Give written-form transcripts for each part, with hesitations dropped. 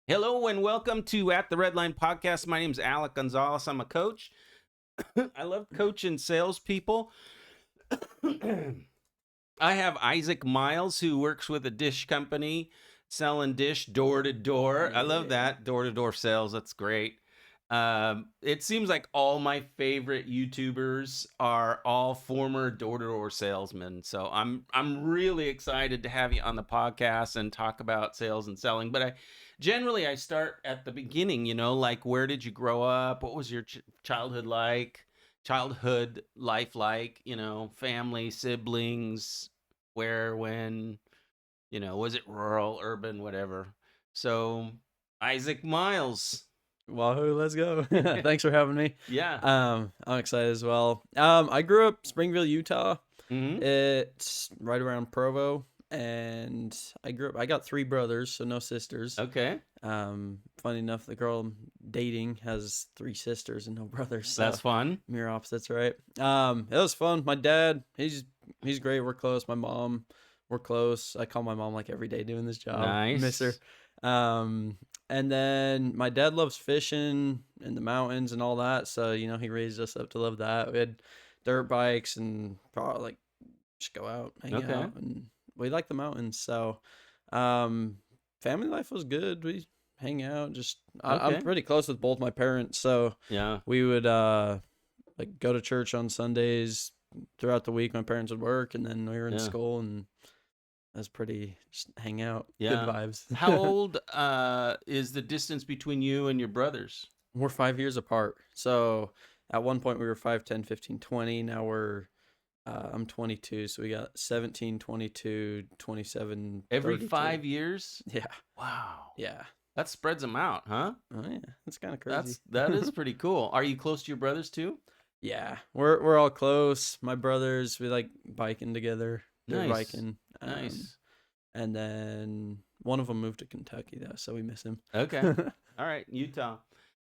Hello and welcome to At the Redline podcast. My name is Alec Gonzalez. I'm a coach. I love coaching salespeople. I have Isaac Miles, who works with a dish company selling dish door to door. I love that door to door sales. That's great. It seems like all my favorite YouTubers are all former door to door salesmen. So I'm really excited to have you on the podcast and talk about sales and selling. But I start at the beginning. Like, where did you grow up? What was your childhood like? Childhood life like? Family, siblings, where, when, was it rural, urban, whatever. So, Isaac Miles. Wahoo, let's go. Thanks for having me. Yeah. I'm excited as well. I grew up Springville, Utah. Mm-hmm. It's right around Provo, and I got 3 brothers, so no sisters. Okay. Funny enough, the girl I'm dating has 3 sisters and no brothers. So That's fun. mirror opposites, right? It was fun. My dad, he's great. We're close. My mom, we're close. I call my mom like every day doing this job. Nice. Miss her. And then my dad loves fishing in the mountains and all that. So, he raised us up to love that. We had dirt bikes and probably like just go out, hang Okay. out. And we like the mountains. So, family life was good. We hang out. I'm Okay. pretty close with both my parents. So Yeah. we would, like go to church on Sundays. Throughout the week, my parents would work, and then we were in Yeah. school, and that's pretty just hang out. Yeah. Good vibes. How old is the distance between you and your brothers? We're 5 years apart. So at one point we were 5, 10, 15, 20. Now I'm 22. So we got 17, 22, 27, Every 32. 5 years? Yeah. Wow. Yeah. That spreads them out, huh? Oh yeah. That's kind of crazy. That is pretty cool. Are you close to your brothers too? Yeah. We're all close. My brothers, we like biking together. They're Nice. biking. Nice. And then one of them moved to Kentucky though, so we miss him. Okay. All right, Utah.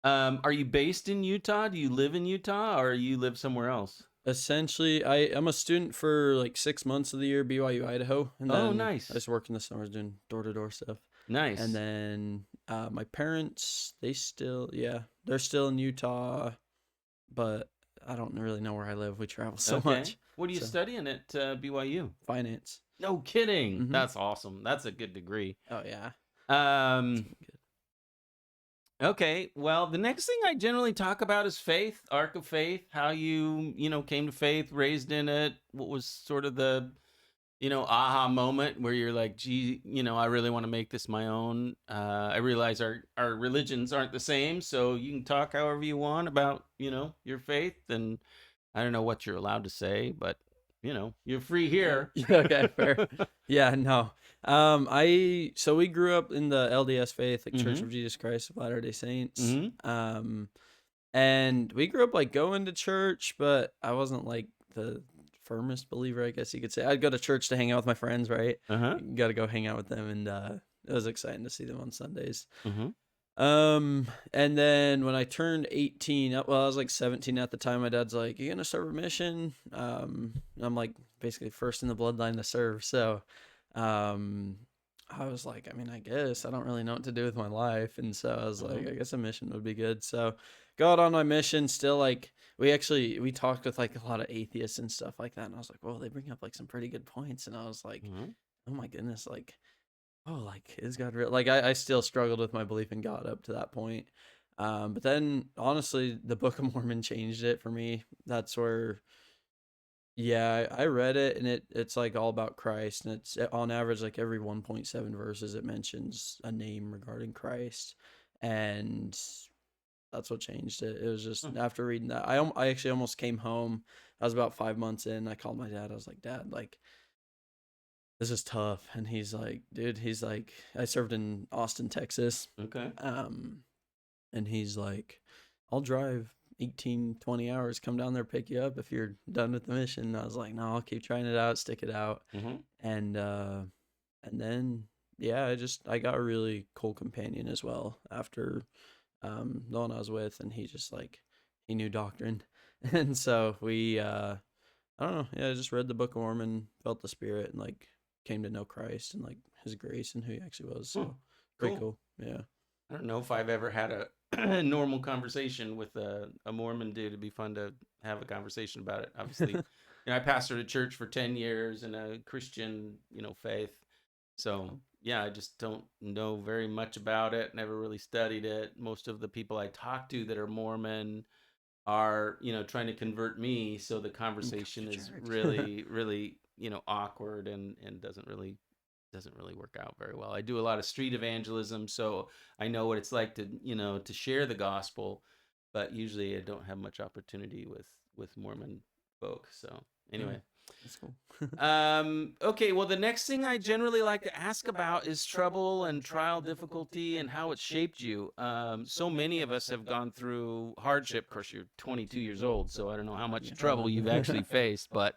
Are you based in Utah? Do you live in Utah, or you live somewhere else? Essentially, I'm a student for like 6 months of the year, BYU Idaho, and then Nice. I just work in the summers doing door to door stuff. Nice. And then my parents, they're still in Utah, but I don't really know where I live. We travel so much. What are you studying at BYU? Finance. No kidding. Mhm. That's awesome. That's a good degree. Oh yeah. Good. Okay. Well, the next thing I generally talk about is faith, arc of faith, how you came to faith, raised in it. What was sort of the, aha moment where you're like, gee, I really want to make this my own. I realize our religions aren't the same, so you can talk however you want about, your faith. And I don't know what you're allowed to say, but you're free here. Okay, fair. Yeah, no. So we grew up in the LDS faith, like Church of Jesus Christ of Latter-day Saints. And we grew up like going to church, but I wasn't like the firmest believer, I guess you could say. I'd go to church to hang out with my friends, right? You got to go hang out with them, and it was exciting to see them on Sundays. And then when I turned 18, I was like 17 at the time, my dad's like, "You gonna serve a mission?" I'm like basically first in the bloodline to serve. So, I was like, I mean, I guess I don't really know what to do with my life. And so I was like, I guess a mission would be good. So go out on my mission. Still, like, we talked with like a lot of atheists and stuff like that. And I was like, well, they bring up like some pretty good points. And I was like, oh my goodness, like, oh, like, is God real? Like, I still struggled with my belief in God up to that point. But then, honestly, the Book of Mormon changed it for me. That's where, yeah, I read it, and it's like all about Christ. And it's on average, like every 1.7 verses, it mentions a name regarding Christ. And that's what changed it. It was just after reading that, I actually almost came home. I was about 5 months in. I called my dad. I was like, Dad, like, this is tough. And he's like, dude, I served in Austin, Texas. Okay. And he's like, I'll drive 18, 20 hours, come down there, pick you up if you're done with the mission. And I was like, no, I'll keep trying it out, stick it out. And then, yeah, I got a really cool companion as well after the one I was with. And he just like, he knew doctrine. And so we, I don't know. Yeah, I just read the Book of Mormon, felt the Spirit, and like came to know Christ and like his grace and who he actually was. Hmm, So pretty cool. cool. Yeah. I don't know if I've ever had a normal conversation with a Mormon dude. It'd be fun to have a conversation about it. Obviously, I pastored a church for 10 years in a Christian, faith. So, yeah, I just don't know very much about it. Never really studied it. Most of the people I talk to that are Mormon are, trying to convert me. So the Come to conversation is church. really, really, awkward and doesn't really work out very well. I do a lot of street evangelism, so I know what it's like to share the gospel, but usually I don't have much opportunity with Mormon folk. So Oh, anyway, that's cool. okay, well, the next thing I generally like to ask about is trouble and trial difficulty and how it shaped you. So many of us have gone through hardship. Of course, you're 22 years old, so I don't know how much trouble you've actually faced, but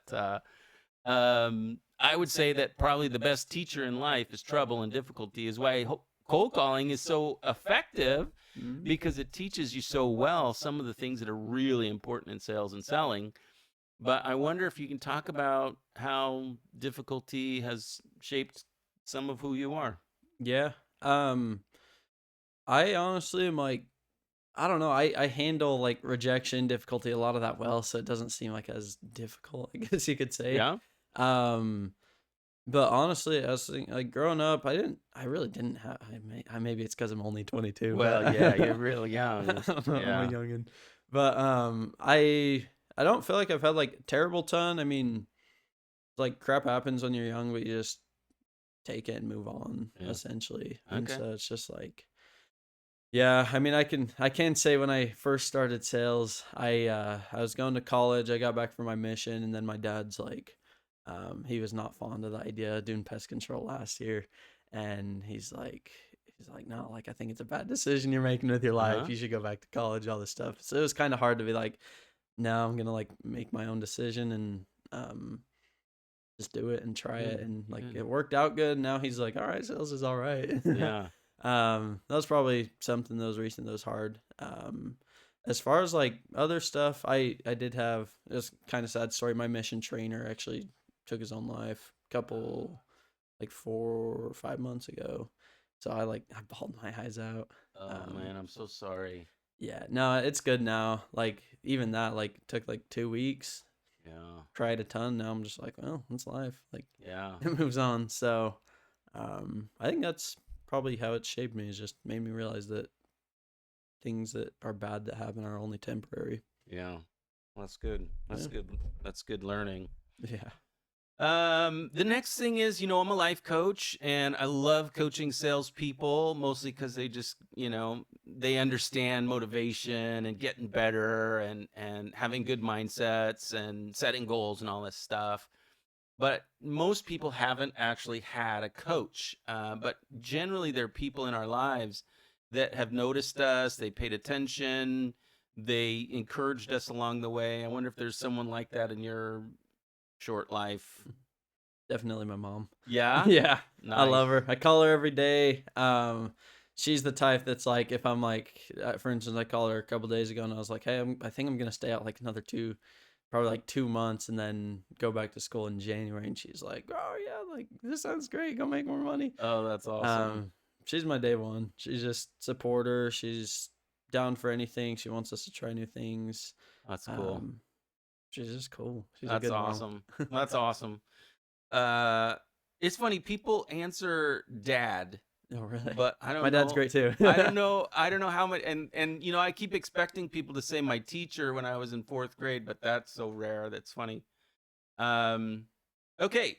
I would say that probably the best teacher in life is trouble and difficulty, is why cold calling is so effective, Mhm. because it teaches you so well some of the things that are really important in sales and selling. But I wonder if you can talk about how difficulty has shaped some of who you are. Yeah. Um, I honestly am like, I don't know. I handle like rejection, difficulty, a lot of that well, so it doesn't seem like as difficult, I guess you could say. Yeah? Um, but honestly, I was thinking, like growing up, I really didn't have. Maybe it's because I'm only 22, Well, but yeah, you're real young. I'm a Yeah. youngin. But I don't feel like I've had like terrible ton. I mean, like crap happens when you're young, but you just take it and move on, Yeah. essentially. And Okay. so it's just like, yeah, I mean, I can say when I first started sales, I was going to college. I got back from my mission, and then my dad's like, he was not fond of the idea of doing pest control last year, and he's like, no, like I think it's a bad decision you're making with your life. Uh-huh. You should go back to college, all this stuff. So it was kind of hard to be like, no, I'm gonna like make my own decision and just do it and try it, Good. and like Good. it worked out good. Now he's like, all right, sales is all right. Yeah. That was probably something that was recent that was hard. As far as like other stuff, I did have, it was kind of sad story. My mission trainer actually took his own life a couple, like 4 or 5 months ago. So I bawled my eyes out. Oh Um, man, I'm so sorry. yeah, no, it's good now. Like even that like took like 2 weeks. Yeah. Cried a ton. Now I'm just like, well, it's life. Like Yeah. it moves on. So, I think that's probably how it shaped me. Is just made me realize that things that are bad that happen are only temporary. Yeah. That's good. That's Yeah. good. That's good learning. Yeah. The next thing is, I'm a life coach and I love coaching salespeople, mostly because they just, they understand motivation and getting better and having good mindsets and setting goals and all this stuff. But most people haven't actually had a coach. But generally, there are people in our lives that have noticed us, they paid attention, they encouraged us along the way. I wonder if there's someone like that in your short life. Definitely my mom. Yeah? Yeah. I Nice. love her. I call her every day. She's the type that's like, if I'm like, for instance, I called her a couple days ago and I was like, hey, I think I'm going to stay out like another probably like 2 months and then go back to school in January. And she's like, oh yeah, like this sounds great. Go make more money. Oh, that's awesome. Um, she's my day one. She's just supporter. She's down for anything. She wants us to try new things. That's cool. Um, she's just cool. She's a That's good mom. awesome. That's awesome. Uh, it's funny, people answer dad, Oh, really? but I My don't dad's know. great too. I don't know how much, and I keep expecting people to say my teacher when I was in fourth grade, but that's so rare. That's funny. Um, okay.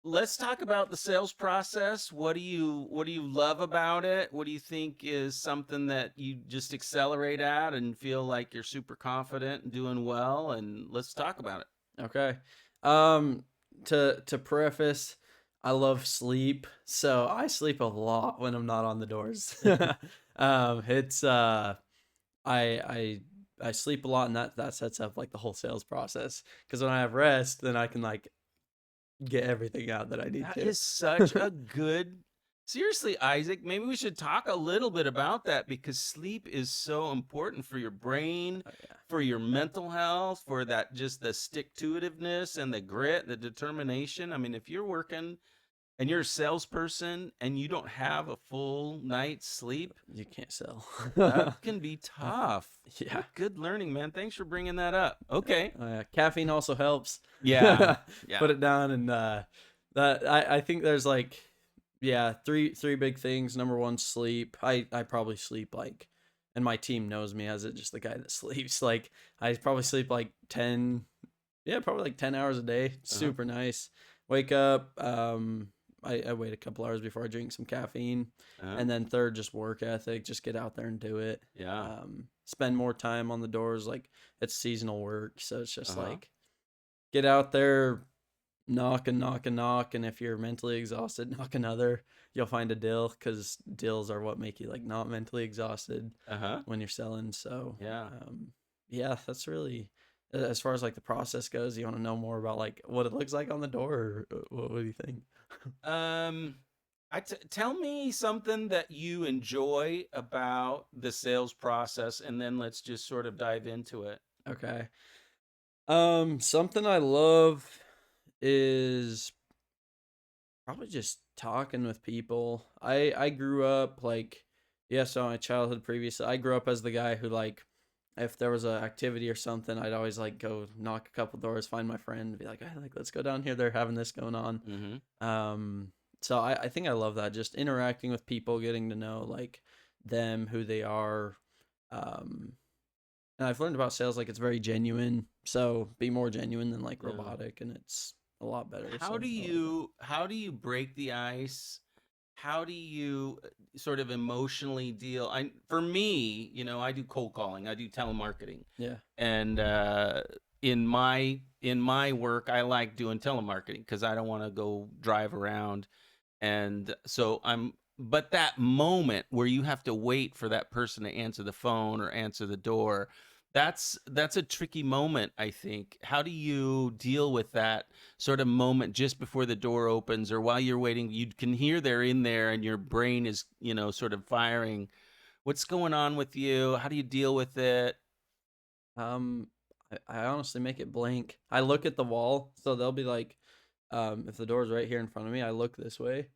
Let's talk about the sales process. What do you love about it? What do you think is something that you just accelerate at and feel like you're super confident and doing well? And let's talk about it. Okay. Um, to preface, I love sleep, so I sleep a lot when I'm not on the doors. It's I I sleep a lot, and that sets up like the whole sales process. Because when I have rest, then I can like get everything out that I need That to. is such a good. Seriously, Isaac, maybe we should talk a little bit about that, because sleep is so important for your brain, Oh yeah. for your mental health, for that, just the stick to itiveness and the grit, the determination. I mean, if you're working and you're a salesperson and you don't have a full night's sleep, You can't sell. that can be tough. Yeah. Good learning, man. Thanks for bringing that up. Okay. Caffeine also helps. Yeah. Yeah. Put it down, and that I think there's like, yeah, three big things. Number one, sleep. I probably sleep like, and my team knows me as just the guy that sleeps. Like I probably sleep like 10, yeah, probably like 10 hours a day. Super nice. Wake up. I wait a couple hours before I drink some caffeine. And then third, just work ethic. Just get out there and do it. Yeah. Spend more time on the doors. Like it's seasonal work, so it's just like get out there, knock and knock and knock. And if you're mentally exhausted, knock another. You'll find a deal, because deals are what make you like not mentally exhausted when you're selling. So yeah, that's really, as far as like the process goes. You want to know more about like what it looks like on the door, or what do you think? Tell me something that you enjoy about the sales process, and then let's just sort of dive into it. Okay. Something I love is probably just talking with people. I grew up like, yeah, so my childhood previously, I grew up as the guy who like, if there was an activity or something, I'd always like go knock a couple doors, find my friend, be like, hey, like let's go down here. They're having this going on. So I think I love that, just interacting with people, getting to know like them, who they are. And I've learned about sales, like it's very genuine. So be more genuine than like robotic, and it's a lot better. How do you break the ice? How do you sort of emotionally deal? For me, I do cold calling, I do telemarketing. Yeah. And in my work, I like doing telemarketing because I don't want to go drive around. And so but that moment where you have to wait for that person to answer the phone or answer the door, that's a tricky moment, I think. How do you deal with that sort of moment just before the door opens, or while you're waiting? You can hear they're in there and your brain is, sort of firing. What's going on with you? How do you deal with it? I honestly make it blank. I look at the wall, so they'll be like, if the door's right here in front of me, I look this way,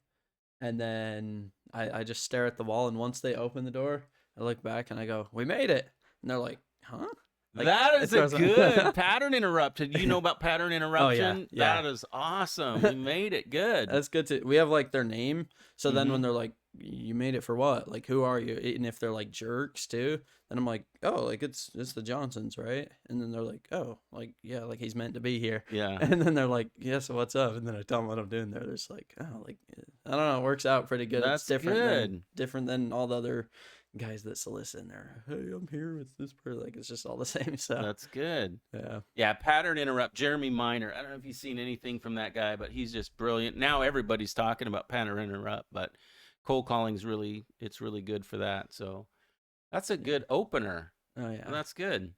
and then I just stare at the wall. And once they open the door, I look back and I go, "We made it," and they're like, "Huh?" Like, that is a good pattern interruption. You know about pattern interruption? Oh, yeah. That is awesome. We made it. Good. That's good too. We have like their name, so then when they're like, "You made it for what? Like, who are you?" And if they're like jerks too, then I'm like, "Oh, like it's the Johnsons, right?" And then they're like, "Oh, like yeah, like he's meant to be here." Yeah. And then they're like, "Yeah, so what's up?" And then I tell them what I'm doing. They're just like, "Oh, like I don't know, it works out pretty good. That's It's different good. different than all the other guys that solicit. And they're, hey, I'm here with this person. Like it's just all the same." So That's good. yeah. Yeah, pattern interrupt. Jeremy Minor. I don't know if you've seen anything from that guy, but he's just brilliant. Now everybody's talking about pattern interrupt, but cold calling's it's really good for that. So that's a good opener. Oh yeah. Well, that's good.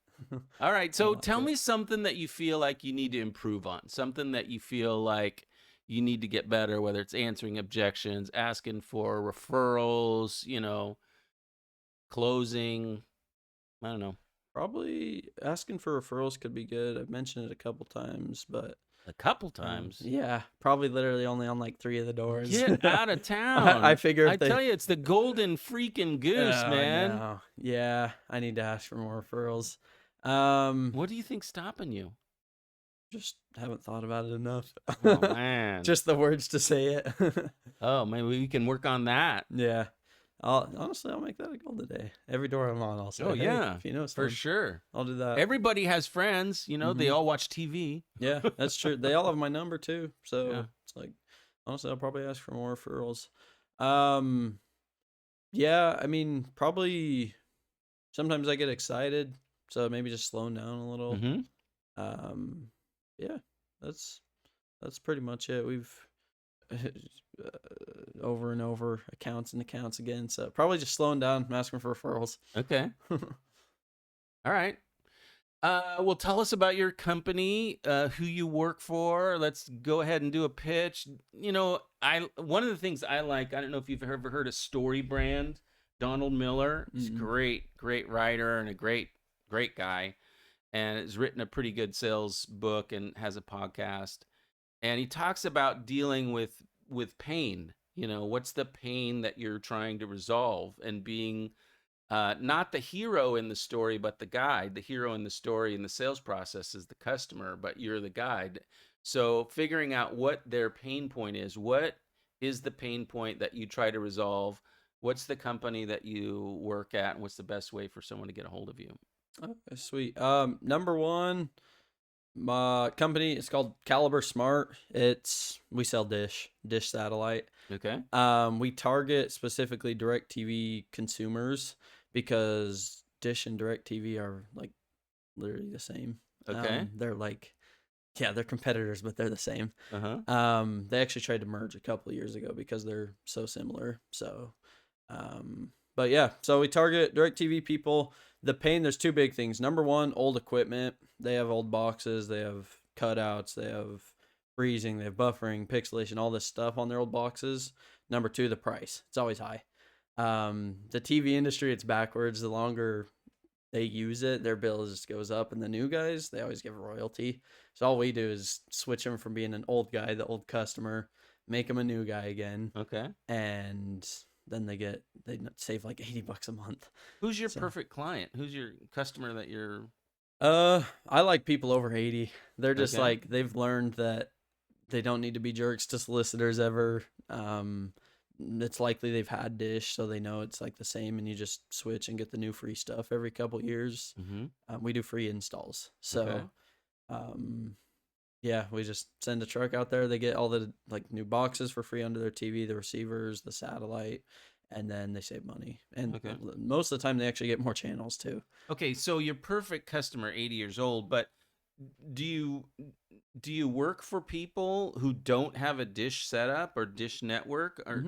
All right. So tell me something that you feel like you need to improve on, something that you feel like you need to get better, whether it's answering objections, asking for referrals, closing. I don't know. Probably asking for referrals could be good. I've mentioned it a couple times, but A couple times. yeah, probably literally only on like 3 of the doors. Get out of town. I figure I tell you, it's the golden freaking goose, man. No. Yeah, I need to ask for more referrals. What do you think's stopping you? Just haven't thought about it enough. Oh, man. Just the words to say it. Oh, maybe we can work on that. Yeah. I'll make that a goal today. Every door I'm on, I'll say, Oh, hey, yeah. if you know For someone, sure. I'll do that. Everybody has friends, they all watch TV. Yeah, that's true. They all have my number too. So Yeah. it's like, honestly, I'll probably ask for more referrals. Yeah, I mean, probably sometimes I get excited, so maybe just slowing down a little. Yeah, that's pretty much it. We've over and over accounts and accounts again, so probably just slowing down, asking for referrals. Okay. All right. Well, tell us about your company, who you work for. Let's go ahead and do a pitch. One of the things I like, I don't know if you've ever heard of Story Brand. Donald Miller. He's great writer and a great guy, and has written a pretty good sales book and has a podcast. And he talks about dealing with with pain. What's the pain that you're trying to resolve, and being not the hero in the story, but the guide. The hero in the story in the sales process is the customer, but you're the guide. So figuring out what their pain point is. What is the pain point that you try to resolve? What's the company that you work at, and what's the best way for someone to get a hold of you? Okay, sweet. Number one, my company is called Caliber Smart. We sell dish satellite. Okay. We target specifically DirecTV consumers because Dish and DirecTV are like literally the same. Okay. They're like, yeah, they're competitors, but they're the same. Uh-huh. They actually tried to merge a couple of years ago because they're so similar. So, but yeah, so we target DirecTV people. The pain, there's two big things. Number one, old equipment. They have old boxes, they have cutouts, they have freezing, they have buffering, pixelation, all this stuff on their old boxes. Number two, the price. It's always high. The TV industry, it's backwards. The longer they use it, their bill just goes up, and the new guys, they always give a royalty. So all we do is switch them from being an old guy, the old customer, make them a new guy again. Okay. And then they save like $80 a month. Who's your perfect client? Who's your customer that you're... I like people over 80. They're just Okay. like, they've learned that they don't need to be jerks to solicitors ever. It's likely they've had Dish, so they know it's like the same, and you just switch and get the new free stuff every couple years. Mm-hmm. We do free installs. So, Okay. yeah, we just send a truck out there. They get all the like new boxes for free under their TV, the receivers, the satellite, and then they save money. And Okay. most of the time they actually get more channels too. Okay, so your perfect customer, 80 years old, but do you work for people who don't have a Dish setup or Dish network, or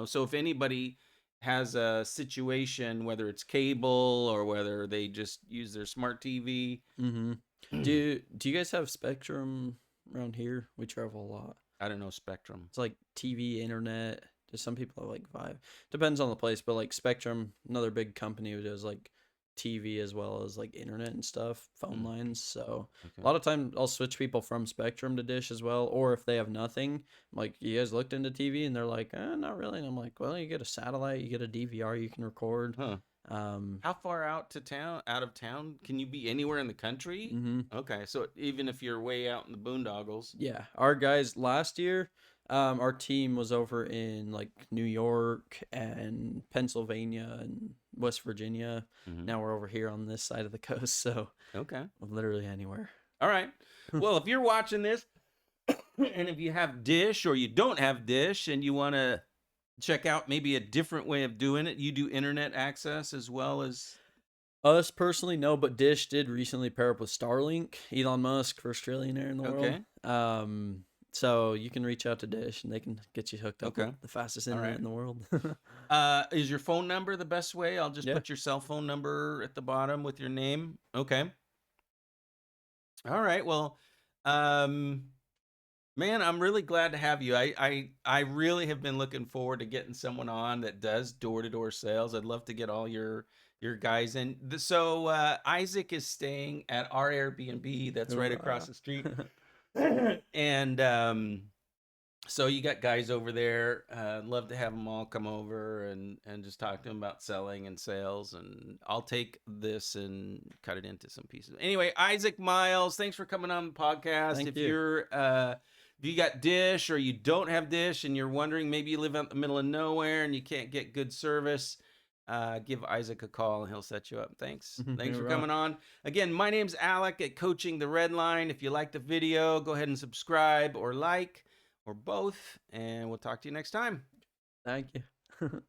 so if anybody has a situation, whether it's cable or whether they just use their smart TV? Do you guys have Spectrum around here? We travel a lot. I don't know Spectrum. It's like TV, internet. Just some people have like Vive. Depends on the place, but like Spectrum, another big company who does like TV as well as like internet and stuff, phone lines. So Okay. a lot of times I'll switch people from Spectrum to Dish as well. Or if they have nothing, I'm like, you guys looked into TV? And they're like, not really. And I'm like, well, you get a satellite, you get a DVR, you can record. Huh. How far out of town? Can you be anywhere in the country? Okay, so even if you're way out in the boondoggles. Yeah, our guys last year, our team was over in like New York and Pennsylvania and West Virginia. Now we're over here on this side of the coast, so Okay, literally anywhere. all right. Well, if you're watching this and if you have Dish or you don't have Dish and you want to check out maybe a different way of doing it, you do internet access as well as... Us personally, no, but Dish did recently pair up with Starlink. Elon Musk, first trillionaire in the world. So you can reach out to Dish and they can get you hooked up with the fastest internet in the world. Is your phone number the best way? I'll just put your cell phone number at the bottom with your name. Okay. All right. Well, man, I'm really glad to have you. I really have been looking forward to getting someone on that does door-to-door sales. I'd love to get all your guys in. So Isaac is staying at our Airbnb that's right across the street. And so you got guys over there. Love to have them all come over and just talk to them about selling and sales. And I'll take this and cut it into some pieces. Anyway, Isaac Miles, thanks for coming on the podcast. Thank if you. if you got Dish or you don't have Dish and you're wondering, maybe you live out in the middle of nowhere and you can't get good service, give Isaac a call and he'll set you up. Thanks for coming on. Again, my name's Alec at Coaching the Redline. If you like the video, go ahead and subscribe or like or both, and we'll talk to you next time. Thank you.